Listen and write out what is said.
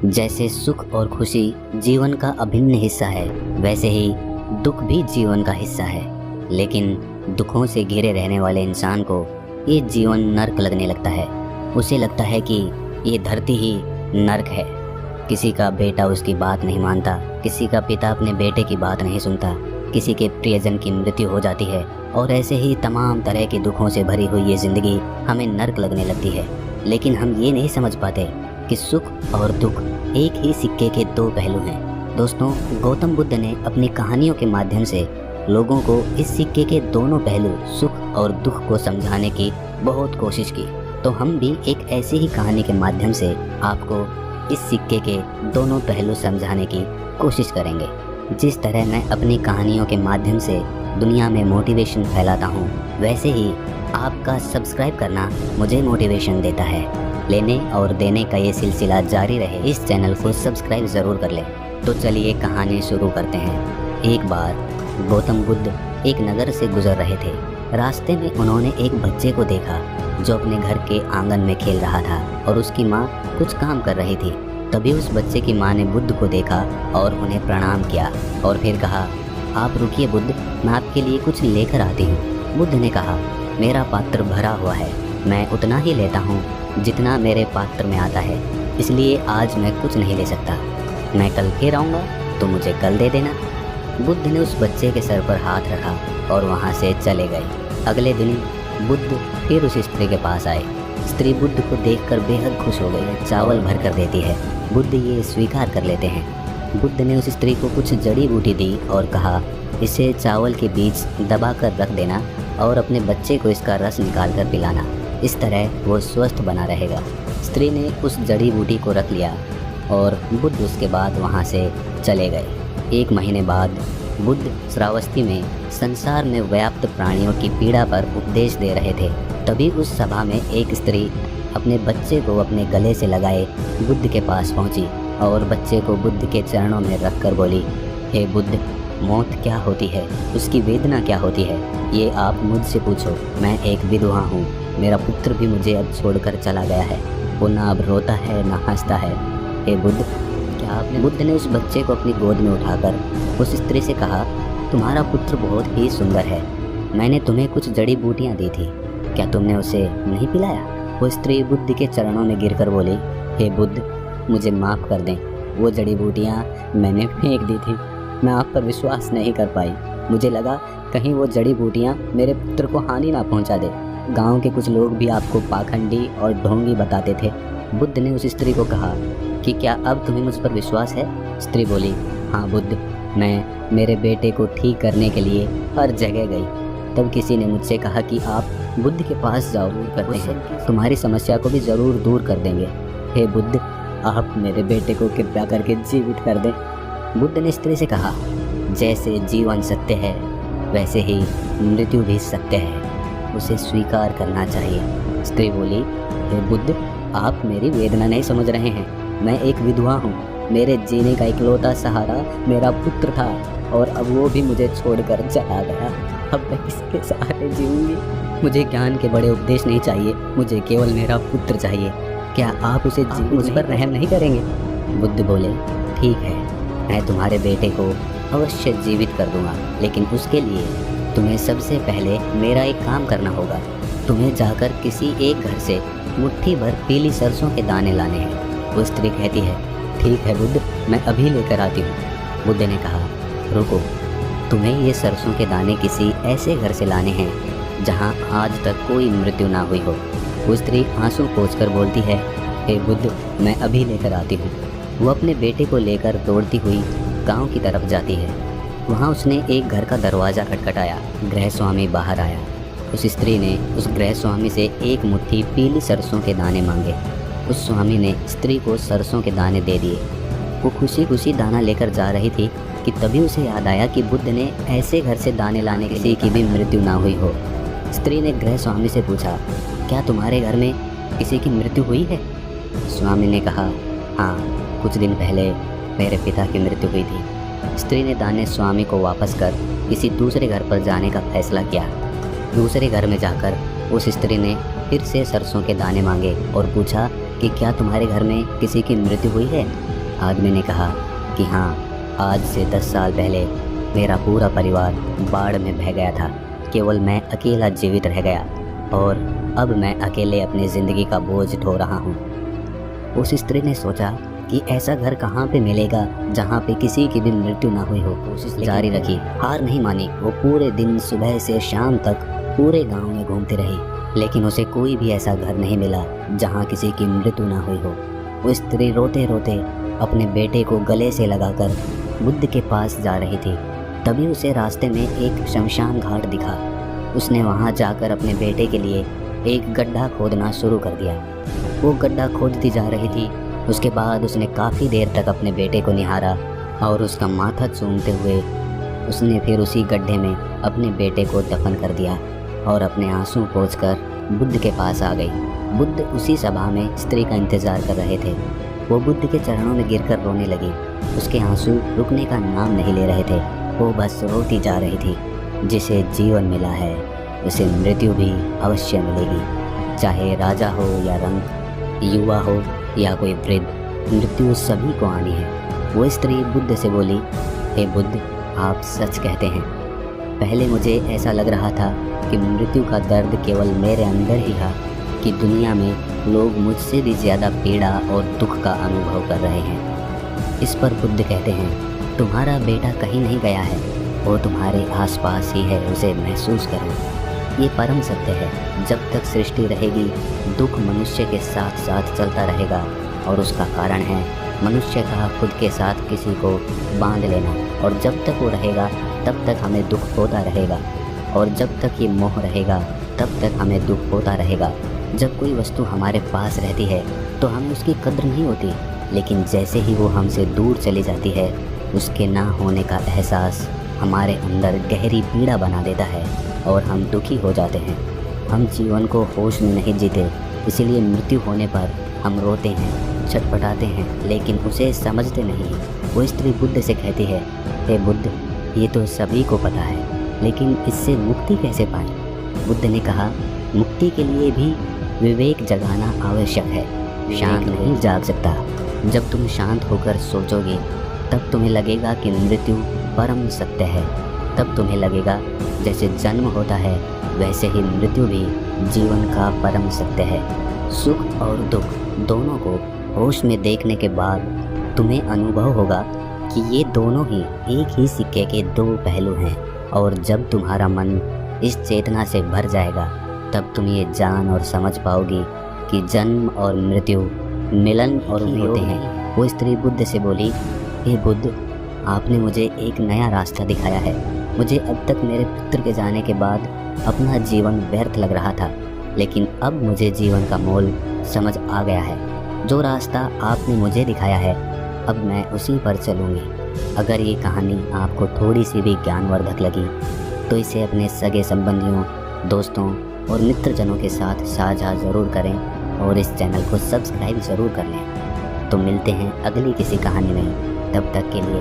जैसे सुख और खुशी जीवन का अभिन्न हिस्सा है, वैसे ही दुख भी जीवन का हिस्सा है। लेकिन दुखों से घिरे रहने वाले इंसान को ये जीवन नर्क लगने लगता है। उसे लगता है कि ये धरती ही नर्क है। किसी का बेटा उसकी बात नहीं मानता, किसी का पिता अपने बेटे की बात नहीं सुनता, किसी के प्रियजन की मृत्यु हो जाती है और ऐसे ही तमाम तरह के दुखों से भरी हुई ये ज़िंदगी हमें नर्क लगने लगती है। लेकिन हम ये नहीं समझ पाते कि सुख और दुख एक ही सिक्के के दो पहलू हैं। दोस्तों, गौतम बुद्ध ने अपनी कहानियों के माध्यम से लोगों को इस सिक्के के दोनों पहलू सुख और दुख को समझाने की बहुत कोशिश की। तो हम भी एक ऐसी ही कहानी के माध्यम से आपको इस सिक्के के दोनों पहलू समझाने की कोशिश करेंगे। जिस तरह मैं अपनी कहानियों के माध्यम से दुनिया में मोटिवेशन फैलाता हूँ, वैसे ही आपका सब्सक्राइब करना मुझे मोटिवेशन देता है। लेने और देने का ये सिलसिला जारी रहे, इस चैनल को सब्सक्राइब ज़रूर कर लें। तो चलिए कहानी शुरू करते हैं। एक बार गौतम बुद्ध एक नगर से गुजर रहे थे। रास्ते में उन्होंने एक बच्चे को देखा जो अपने घर के आंगन में खेल रहा था और उसकी माँ कुछ काम कर रही थी। तभी उस बच्चे की माँ ने बुद्ध को देखा और उन्हें प्रणाम किया और फिर कहा, आप रुकिए बुद्ध, मैं आपके लिए कुछ लेकर आती हूँ। बुद्ध ने कहा, मेरा पात्र भरा हुआ है, मैं उतना ही लेता हूँ जितना मेरे पात्र में आता है, इसलिए आज मैं कुछ नहीं ले सकता। मैं कल फिर आऊँगा तो मुझे कल दे देना। बुद्ध ने उस बच्चे के सर पर हाथ रखा और वहाँ से चले गए। अगले दिन बुद्ध फिर उस स्त्री के पास आए। स्त्री बुद्ध को देखकर बेहद खुश हो गई। चावल भर कर देती है। बुद्ध ये स्वीकार कर लेते हैं। बुद्ध ने उस स्त्री को कुछ जड़ी बूटी दी और कहा, इसे चावल के बीच दबा कर रख देना और अपने बच्चे को इसका रस निकाल कर पिलाना, इस तरह वो स्वस्थ बना रहेगा। स्त्री ने उस जड़ी बूटी को रख लिया और बुद्ध उसके बाद वहाँ से चले गए। एक महीने बाद बुद्ध श्रावस्ती में संसार में व्याप्त प्राणियों की पीड़ा पर उपदेश दे रहे थे। तभी उस सभा में एक स्त्री अपने बच्चे को अपने गले से लगाए बुद्ध के पास पहुंची और बच्चे को बुद्ध के चरणों में रखकर बोली, हे बुद्ध, मौत क्या होती है, उसकी वेदना क्या होती है, ये आप मुझसे पूछो। मैं एक विधवा हूँ, मेरा पुत्र भी मुझे अब छोड़कर चला गया है, वो ना अब रोता है ना हंसता है। हे बुद्ध, क्या आपने? बुद्ध ने उस बच्चे को अपनी गोद में उठाकर उस स्त्री से कहा, तुम्हारा पुत्र बहुत ही सुंदर है, मैंने तुम्हें कुछ जड़ी बूटियाँ दी थी, क्या तुमने उसे नहीं पिलाया? वो स्त्री बुद्ध के चरणों में गिरकर बोली, हे बुद्ध, मुझे माफ़ कर दें, वो जड़ी बूटियाँ मैंने फेंक दी थी, मैं आप पर विश्वास नहीं कर पाई। मुझे लगा कहीं वो जड़ी बूटियाँ मेरे पुत्र को हानि ना पहुँचा दे। गांव के कुछ लोग भी आपको पाखंडी और ढोंगी बताते थे। बुद्ध ने उस स्त्री को कहा कि क्या अब तुम्हें मुझ पर विश्वास है? स्त्री बोली, हाँ बुद्ध, मैं मेरे बेटे को ठीक करने के लिए हर जगह गई। तब किसी ने मुझसे कहा कि आप बुद्ध के पास जाओ, करते हैं, तुम्हारी समस्या को भी ज़रूर दूर कर देंगे। हे बुद्ध, आप मेरे बेटे को कृपया करके जीवित कर दें। बुद्ध ने स्त्री से कहा, जैसे जीवन सत्य है वैसे ही मृत्यु भी सत्य है, उसे स्वीकार करना चाहिए। स्त्री बोली, हे बुद्ध, आप मेरी वेदना नहीं समझ रहे हैं, मैं एक विधवा हूँ, मेरे जीने का इकलौता सहारा मेरा पुत्र था और अब वो भी मुझे छोड़कर चला गया। अब मैं किसके सहारे जीऊँगी? मुझे ज्ञान के बड़े उपदेश नहीं चाहिए, मुझे केवल मेरा पुत्र चाहिए। क्या आप उसे मुझ पर रहम नहीं करेंगे? बुद्ध बोले, ठीक है, मैं तुम्हारे बेटे को अवश्य जीवित कर दूंगा, लेकिन उसके लिए तुम्हें सबसे पहले मेरा एक काम करना होगा। तुम्हें जाकर किसी एक घर से मुट्ठी भर पीली सरसों के दाने लाने हैं। वो स्त्री कहती है, ठीक है बुद्ध, मैं अभी लेकर आती हूँ। बुद्ध ने कहा, रुको, तुम्हें ये सरसों के दाने किसी ऐसे घर से लाने हैं जहाँ आज तक कोई मृत्यु ना हुई हो। वो स्त्री आंसू पोंछकर बोलती है, हे बुद्ध, मैं अभी लेकर आती हूँ। वो अपने बेटे को लेकर दौड़ती हुई गांव की तरफ जाती है। वहाँ उसने एक घर का दरवाज़ा खटखटाया। गृह स्वामी बाहर आया। उस स्त्री ने उस गृह स्वामी से एक मुट्ठी पीली सरसों के दाने मांगे। उस स्वामी ने स्त्री को सरसों के दाने दे दिए। वो खुशी खुशी दाना लेकर जा रही थी कि तभी उसे याद आया कि बुद्ध ने ऐसे घर से दाने लाने किसी की भी मृत्यु ना हुई हो। स्त्री ने गृह स्वामी से पूछा, क्या तुम्हारे घर में किसी की मृत्यु हुई है? स्वामी ने कहा, हाँ, कुछ दिन पहले मेरे पिता की मृत्यु हुई थी। स्त्री ने दाने स्वामी को वापस कर किसी दूसरे घर पर जाने का फैसला किया। दूसरे घर में जाकर उस स्त्री ने फिर से सरसों के दाने मांगे और पूछा कि क्या तुम्हारे घर में किसी की मृत्यु हुई है? आदमी ने कहा कि हाँ, आज से 10 साल पहले मेरा पूरा परिवार बाढ़ में बह गया था। केवल मैं अकेला जीवित रह गया और अब मैं अकेले अपनी ज़िंदगी का बोझ ढो रहा हूँ। उस स्त्री ने सोचा कि ऐसा घर कहाँ पे मिलेगा जहाँ पे किसी की भी मृत्यु ना हुई हो। कोशिश जारी रखी, हार नहीं मानी। वो पूरे दिन सुबह से शाम तक पूरे गांव में घूमती रही, लेकिन उसे कोई भी ऐसा घर नहीं मिला जहाँ किसी की मृत्यु ना हुई हो। वो स्त्री रोते रोते अपने बेटे को गले से लगाकर बुद्ध के पास जा रही थी। तभी उसे रास्ते में एक शमशान घाट दिखा। उसने वहाँ जाकर अपने बेटे के लिए एक गड्ढा खोदना शुरू कर दिया। वो गड्ढा खोदती जा रही थी। उसके बाद उसने काफ़ी देर तक अपने बेटे को निहारा और उसका माथा चूमते हुए उसने फिर उसी गड्ढे में अपने बेटे को दफन कर दिया और अपने आंसू पोंछकर बुद्ध के पास आ गई। बुद्ध उसी सभा में स्त्री का इंतज़ार कर रहे थे। वो बुद्ध के चरणों में गिरकर रोने लगी। उसके आंसू रुकने का नाम नहीं ले रहे थे। वो बस रोती जा रही थी। जिसे जीवन मिला है उसे मृत्यु भी अवश्य मिलेगी, चाहे राजा हो या रंक, युवा हो या कोई वृद्ध, मृत्यु सभी को आनी है। वो स्त्री बुद्ध से बोली, हे बुद्ध, आप सच कहते हैं। पहले मुझे ऐसा लग रहा था कि मृत्यु का दर्द केवल मेरे अंदर ही था, कि दुनिया में लोग मुझसे भी ज़्यादा पीड़ा और दुख का अनुभव कर रहे हैं। इस पर बुद्ध कहते हैं, तुम्हारा बेटा कहीं नहीं गया है, वो तुम्हारे आसपास ही है, उसे महसूस करो। ये परम सत्य है। जब तक सृष्टि रहेगी दुख मनुष्य के साथ साथ चलता रहेगा, और उसका कारण है मनुष्य का खुद के साथ किसी को बांध लेना। और जब तक वो रहेगा तब तक हमें दुख होता रहेगा, और जब तक ये मोह रहेगा तब तक हमें दुख होता रहेगा। जब कोई वस्तु हमारे पास रहती है तो हमें उसकी कद्र नहीं होती, लेकिन जैसे ही वो हमसे दूर चली जाती है उसके ना होने का एहसास हमारे अंदर गहरी पीड़ा बना देता है और हम दुखी हो जाते हैं। हम जीवन को होश में नहीं जीते, इसीलिए मृत्यु होने पर हम रोते हैं, छटपटाते हैं, लेकिन उसे समझते नहीं। वो स्त्री बुद्ध से कहती है, हे बुद्ध, ये तो सभी को पता है, लेकिन इससे मुक्ति कैसे पाएं? बुद्ध ने कहा, मुक्ति के लिए भी विवेक जगाना आवश्यक है। शांत नहीं जाग सकता। जब तुम शांत होकर सोचोगे तब तुम्हें लगेगा कि मृत्यु परम सत्य है। तब तुम्हें लगेगा जैसे जन्म होता है वैसे ही मृत्यु भी जीवन का परम सत्य है। सुख और दुख दोनों को होश में देखने के बाद तुम्हें अनुभव होगा कि ये दोनों ही एक ही सिक्के के दो पहलू हैं। और जब तुम्हारा मन इस चेतना से भर जाएगा तब तुम ये जान और समझ पाओगी कि जन्म और मृत्यु मिलन और होते हैं। वो स्त्री बुद्ध से बोली, हे बुद्ध, आपने मुझे एक नया रास्ता दिखाया है। मुझे अब तक मेरे पुत्र के जाने के बाद अपना जीवन व्यर्थ लग रहा था, लेकिन अब मुझे जीवन का मोल समझ आ गया है। जो रास्ता आपने मुझे दिखाया है अब मैं उसी पर चलूँगी। अगर ये कहानी आपको थोड़ी सी भी ज्ञानवर्धक लगी तो इसे अपने सगे संबंधियों, दोस्तों और मित्रजनों के साथ साझा ज़रूर करें और इस चैनल को सब्सक्राइब ज़रूर कर लें। तो मिलते हैं अगली किसी कहानी में, तब तक के लिए